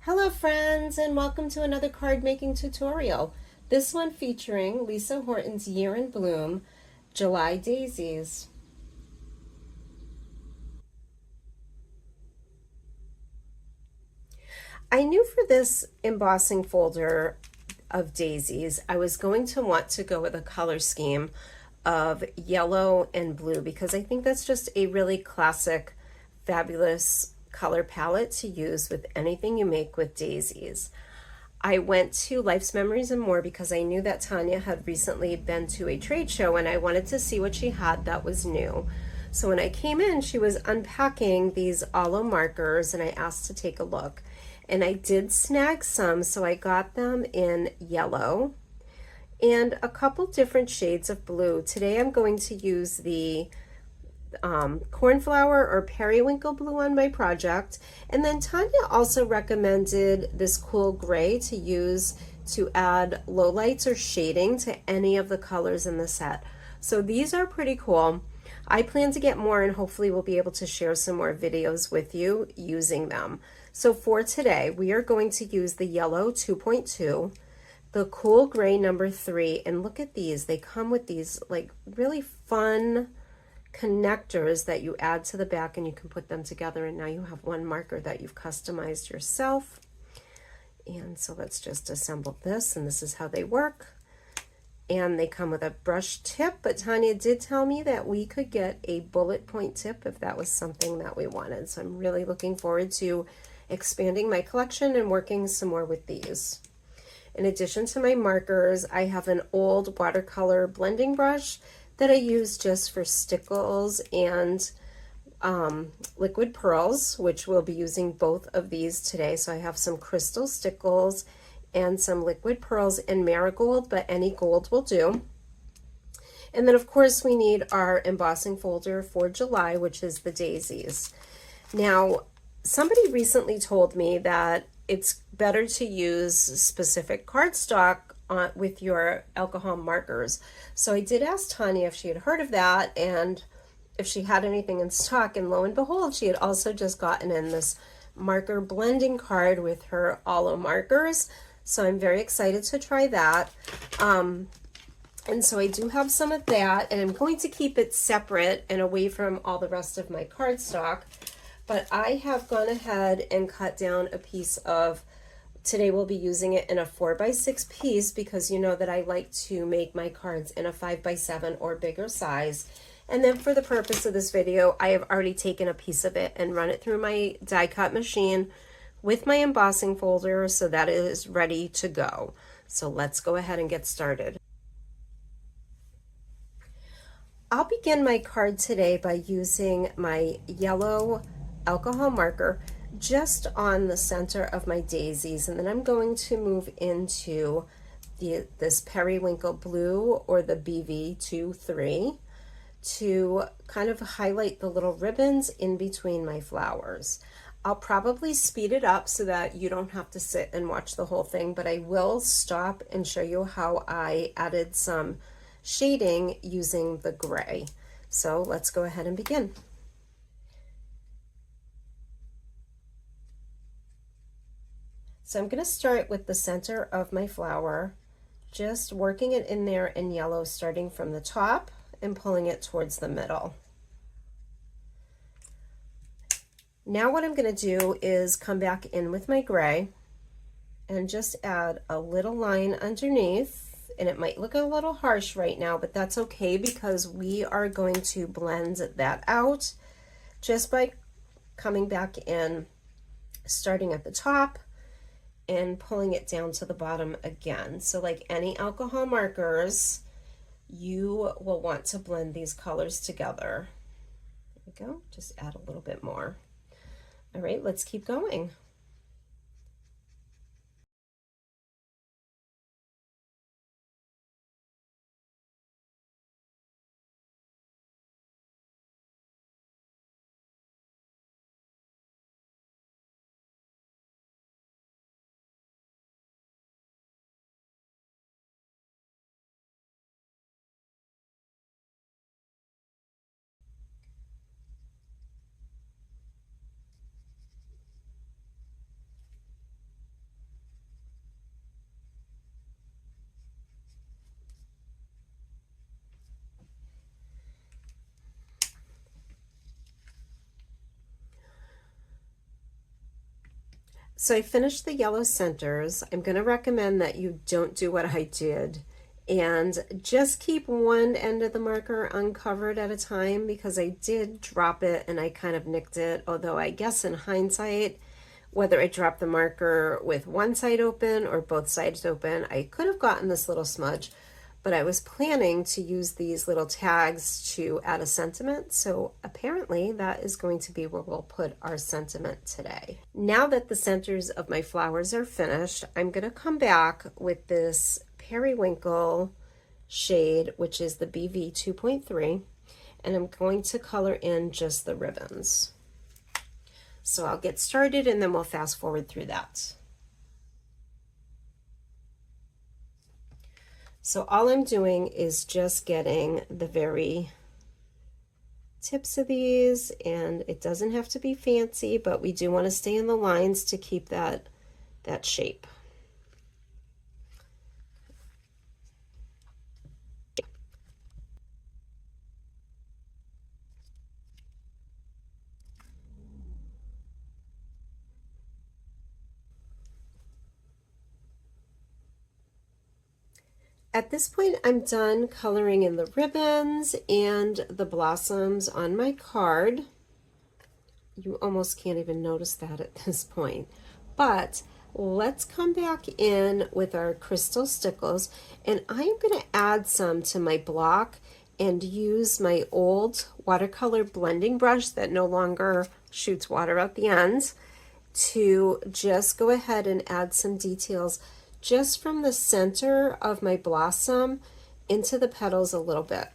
Hello friends, and welcome to another card making tutorial. This one featuring Lisa Horton's Year in Bloom, July Daisies. I knew for this embossing folder of daisies, I was going to want to go with a color scheme of yellow and blue because I think that's just a really classic, fabulous color palette to use with anything you make with daisies. I went to Life's Memories and More because I knew that Tanya had recently been to a trade show and I wanted to see what she had that was new. So when I came in, she was unpacking these aloe markers and I asked to take a look. And I did snag some, so I got them in yellow and a couple different shades of blue. Today I'm going to use the cornflower or periwinkle blue on my project. And then Tanya also recommended this cool gray to use to add lowlights or shading to any of the colors in the set. So these are pretty cool. I plan to get more and hopefully we'll be able to share some more videos with you using them. So for today, we are going to use the yellow 2.2, the cool gray number 3, and look at these. They come with these like really fun connectors that you add to the back and you can put them together, and now you have one marker that you've customized yourself. And so let's just assemble this, and this is how they work. And they come with a brush tip, but Tanya did tell me that we could get a bullet point tip if that was something that we wanted. So I'm really looking forward to expanding my collection and working some more with these. In addition to my markers, I have an old watercolor blending brush that I use just for stickles and liquid pearls, which we'll be using both of these today. So I have some crystal stickles and some liquid pearls and marigold, but any gold will do. And then of course we need our embossing folder for July, which is the daisies. Now, somebody recently told me that it's better to use specific cardstock with your alcohol markers. So I did ask Tanya if she had heard of that and if she had anything in stock, and lo and behold, she had also just gotten in this marker blending card with her aloe markers. So I'm very excited to try that. And so I do have some of that, and I'm going to keep it separate and away from all the rest of my cardstock. But I have gone ahead and cut down a piece of, today we'll be using it in a 4x6 piece because you know that I like to make my cards in a 5x7 or bigger size. And then for the purpose of this video, I have already taken a piece of it and run it through my die cut machine with my embossing folder so that it is ready to go. So let's go ahead and get started. I'll begin my card today by using my yellow alcohol marker just on the center of my daisies, and then I'm going to move into this periwinkle blue or the BV23 to kind of highlight the little ribbons in between my flowers. I'll probably speed it up so that you don't have to sit and watch the whole thing, but I will stop and show you how I added some shading using the gray. So let's go ahead and begin. So I'm going to start with the center of my flower, just working it in there in yellow, starting from the top and pulling it towards the middle. Now what I'm going to do is come back in with my gray and just add a little line underneath, and it might look a little harsh right now, but that's okay because we are going to blend that out just by coming back in, starting at the top and pulling it down to the bottom again. So like any alcohol markers, you will want to blend these colors together. There we go, just add a little bit more. All right, let's keep going. So I finished the yellow centers. I'm going to recommend that you don't do what I did and just keep one end of the marker uncovered at a time, because I did drop it and I kind of nicked it, although I guess in hindsight, whether I dropped the marker with one side open or both sides open, I could have gotten this little smudge. But I was planning to use these little tags to add a sentiment, so apparently that is going to be where we'll put our sentiment today. Now that the centers of my flowers are finished, I'm going to come back with this periwinkle shade, which is the BV 2.3, and I'm going to color in just the ribbons. So I'll get started and then we'll fast forward through that. So all I'm doing is just getting the very tips of these, and it doesn't have to be fancy, but we do want to stay in the lines to keep that shape. At this point, I'm done coloring in the ribbons and the blossoms on my card. You almost can't even notice that at this point. But let's come back in with our crystal stickles, and I'm going to add some to my block and use my old watercolor blending brush that no longer shoots water out the ends to just go ahead and add some details just from the center of my blossom into the petals a little bit.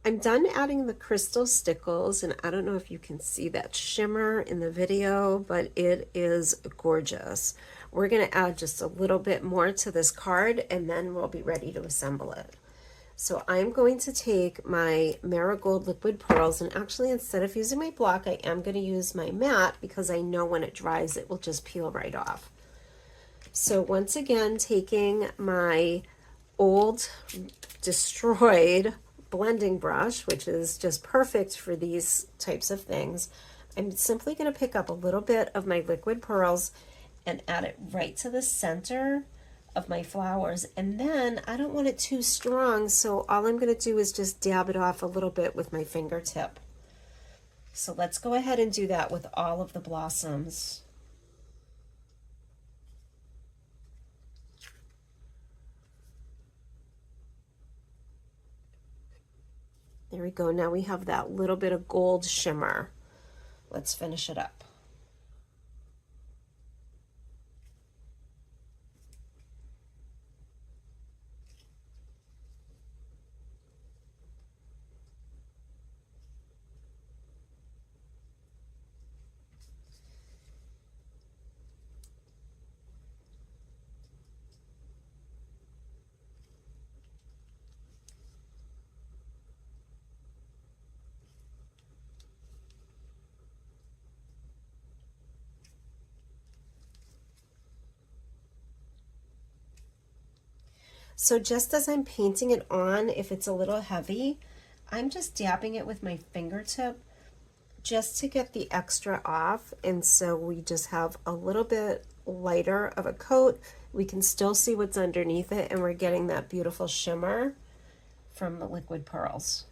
I'm done adding the crystal stickles, and I don't know if you can see that shimmer in the video, but it is gorgeous. We're going to add just a little bit more to this card, and then we'll be ready to assemble it. So I'm going to take my Marigold liquid pearls, and actually instead of using my block, I am going to use my mat because I know when it dries it will just peel right off. So once again, taking my old destroyed blending brush, which is just perfect for these types of things, I'm simply going to pick up a little bit of my liquid pearls and add it right to the center of my flowers. And then I don't want it too strong, so all I'm going to do is just dab it off a little bit with my fingertip. So let's go ahead and do that with all of the blossoms. There we go. Now we have that little bit of gold shimmer. Let's finish it up. So just as I'm painting it on, if it's a little heavy, I'm just dabbing it with my fingertip just to get the extra off. And so we just have a little bit lighter of a coat. We can still see what's underneath it, and we're getting that beautiful shimmer from the liquid pearls.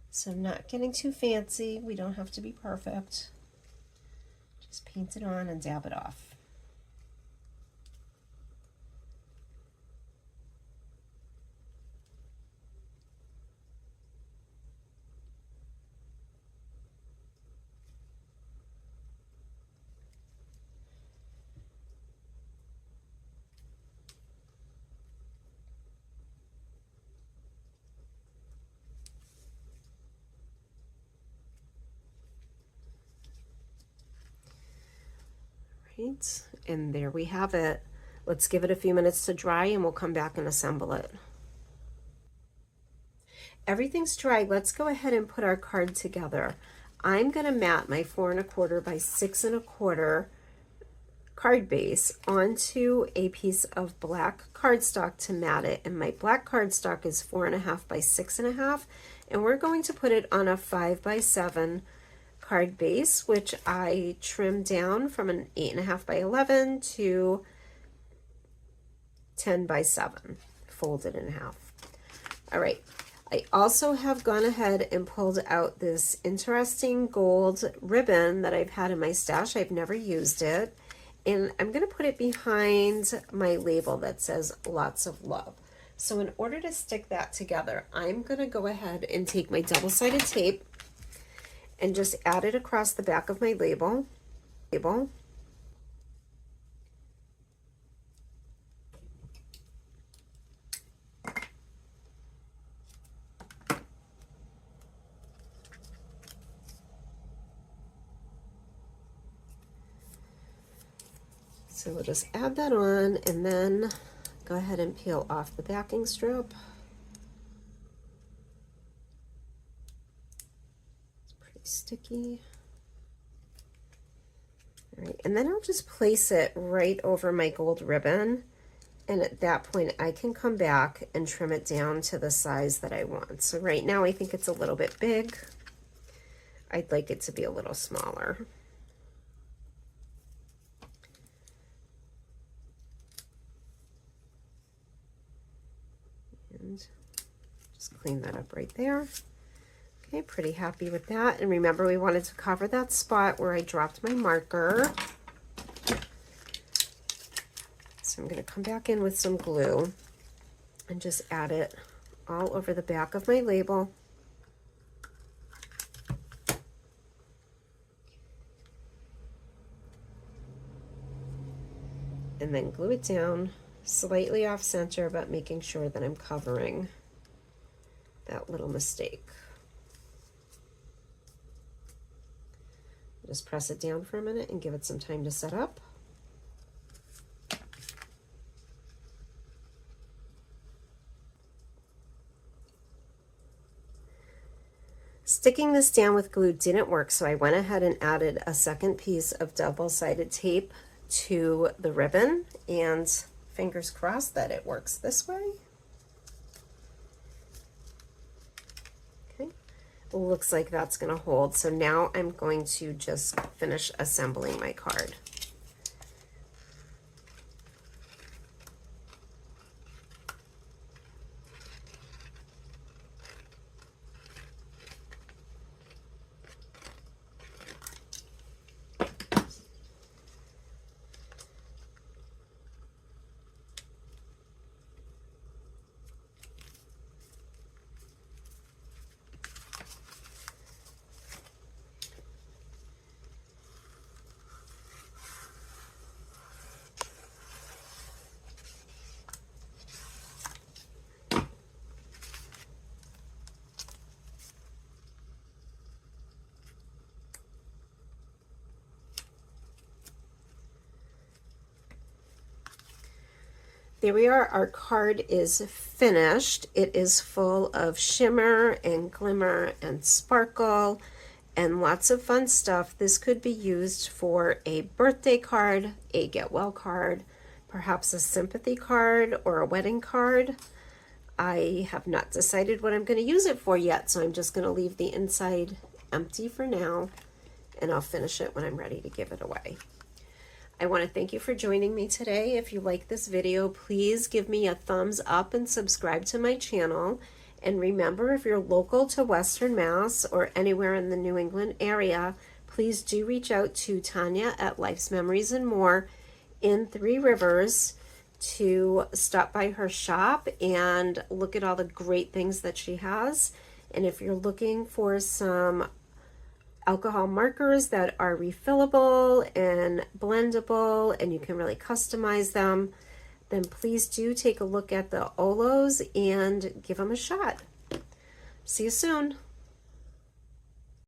So I'm not getting too fancy. We don't have to be perfect. Just paint it on and dab it off. Right, and there we have it. Let's give it a few minutes to dry and we'll come back and assemble it. Everything's dry. Let's go ahead and put our card together. I'm going to mat my 4 1/4 by 6 1/4 card base onto a piece of black cardstock to mat it, and my black cardstock is 4 1/2 by 6 1/2, and we're going to put it on a 5 by 7 card base, which I trimmed down from an 8 1/2 by 11 to 10 by 7, folded in half. All right, I also have gone ahead and pulled out this interesting gold ribbon that I've had in my stash. I've never used it, and I'm going to put it behind my label that says lots of love. So in order to stick that together, I'm going to go ahead and take my double-sided tape and just add it across the back of my label. So we'll just add that on and then go ahead and peel off the backing strip. It's pretty sticky. All right, and then I'll just place it right over my gold ribbon, and at that point I can come back and trim it down to the size that I want. So right now I think it's a little bit big. I'd like it to be a little smaller. And just clean that up right there. Okay, pretty happy with that. And remember, we wanted to cover that spot where I dropped my marker. So I'm going to come back in with some glue and just add it all over the back of my label. And then glue it down slightly off center, but making sure that I'm covering that little mistake. Just press it down for a minute and give it some time to set up. Sticking this down with glue didn't work, so I went ahead and added a second piece of double-sided tape to the ribbon, and fingers crossed that it works this way. Okay, looks like that's going to hold. So now I'm going to just finish assembling my card. There we are, our card is finished. It is full of shimmer and glimmer and sparkle and lots of fun stuff. This could be used for a birthday card, a get well card, perhaps a sympathy card or a wedding card. I have not decided what I'm going to use it for yet, so I'm just going to leave the inside empty for now, and I'll finish it when I'm ready to give it away. I want to thank you for joining me today. If you like this video, please give me a thumbs up and subscribe to my channel. And remember, if you're local to Western Mass or anywhere in the New England area, please do reach out to Tanya at Life's Memories and More in Three Rivers to stop by her shop and look at all the great things that she has. And if you're looking for some alcohol markers that are refillable and blendable and you can really customize them, then please do take a look at the Olos and give them a shot. See you soon.